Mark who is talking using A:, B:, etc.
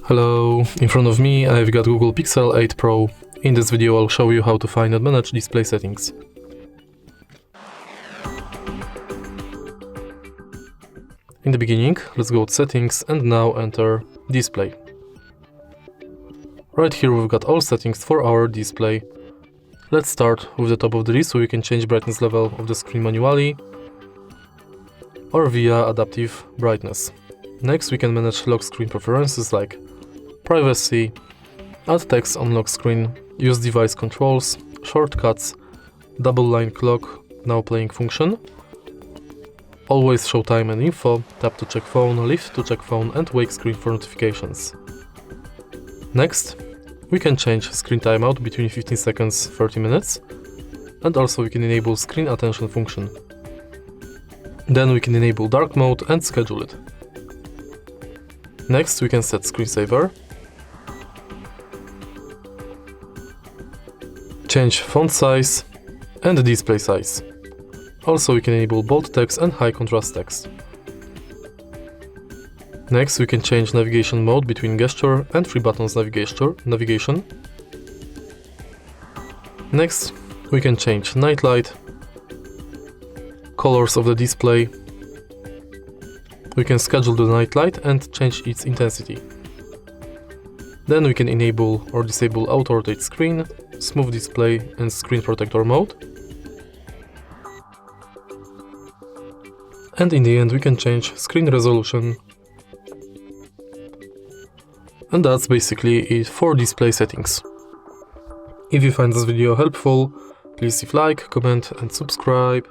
A: Hello, in front of me I've got Google Pixel 8 Pro. In this video I'll show you how to find and manage display settings. In the beginning, let's go to settings and now enter display. Right here we've got all settings for our display. Let's start with the top of the list, so you can change brightness level of the screen manually or via adaptive brightness. Next we can manage lock screen preferences like privacy, add text on lock screen, use device controls, shortcuts, double line clock, now playing function, always show time and info, tap to check phone, lift to check phone and wake screen for notifications. Next, we can change screen timeout between 15 seconds 30 minutes, and also we can enable screen attention function. Then we can enable dark mode and schedule it. Next we can set screensaver, change font size and display size. Also we can enable bold text and high contrast text. Next we can change navigation mode between gesture and three buttons navigation. Next we can change night light, colors of the display. We can schedule the night light and change its intensity. Then we can enable or disable auto rotate screen, smooth display and screen protector mode. And in the end we can change screen resolution. And that's basically it for display settings. If you find this video helpful, please leave like, comment and subscribe.